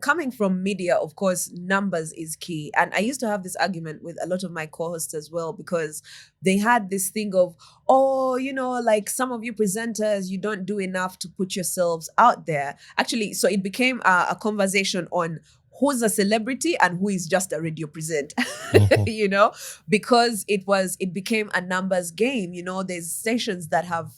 coming from media, of course, numbers is key. And I used to have this argument with a lot of my co-hosts as well, because they had this thing of, oh, like some of you presenters, you don't do enough to put yourselves out there. Actually, so it became a conversation on who's a celebrity and who is just a radio presenter, because it became a numbers game. There's stations that have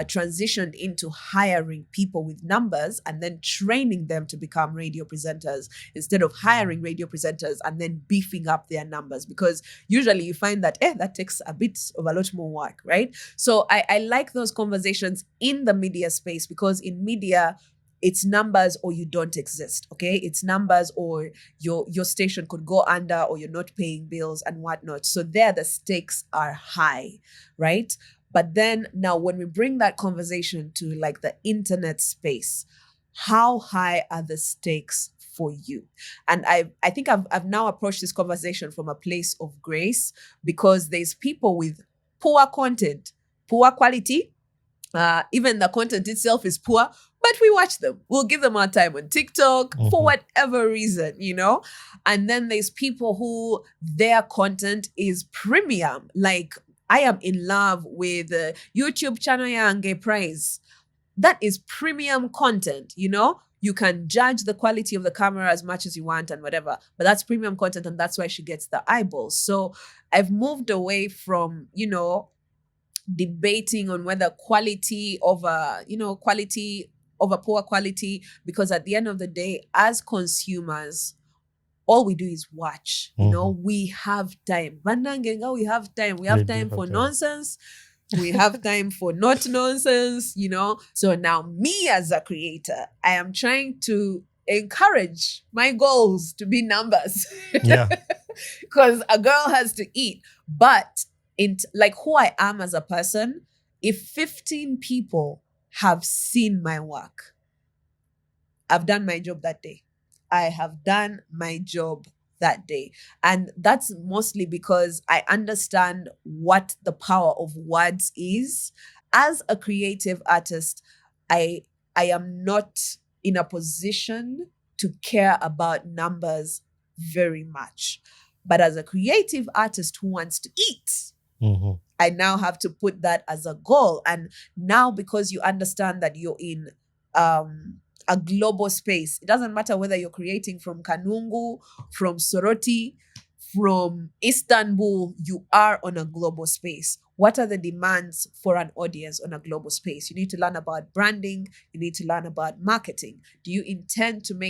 transitioned into hiring people with numbers and then training them to become radio presenters, instead of hiring radio presenters and then beefing up their numbers, because usually you find that that takes a lot more work, right? So I like those conversations in the media space, because in media, it's numbers or you don't exist. Okay, it's numbers or your station could go under, or you're not paying bills and whatnot. So there the stakes are high, right? But then now when we bring that conversation to like the internet space, how high are the stakes for you? And I think I've now approached this conversation from a place of grace, because there's people with poor content, poor quality. Even the content itself is poor, but we watch them. We'll give them our time on TikTok for whatever reason, And then there's people who their content is premium. Like, I am in love with YouTube channel Yange Praise. That is premium content, You can judge the quality of the camera as much as you want and whatever, but that's premium content, and that's why she gets the eyeballs. So I've moved away from, debating on whether quality over poor quality, because at the end of the day, as consumers, all we do is watch. We have time. Bandangenga, we have time. We have time for nonsense. We have time for not nonsense, So now, me as a creator, I am trying to encourage my goals to be numbers. Yeah. Because a girl has to eat. But like who I am as a person, if 15 people have seen my work, I've done my job that day. I have done my job that day. And that's mostly because I understand what the power of words is. As a creative artist, I am not in a position to care about numbers very much. But as a creative artist who wants to eat, I now have to put that as a goal. And now, because you understand that you're in a global space, it doesn't matter whether you're creating from Kanungu, from Soroti, from Istanbul, you are on a global space. What are the demands for an audience on a global space? You need to learn about branding. You need to learn about marketing. Do you intend to make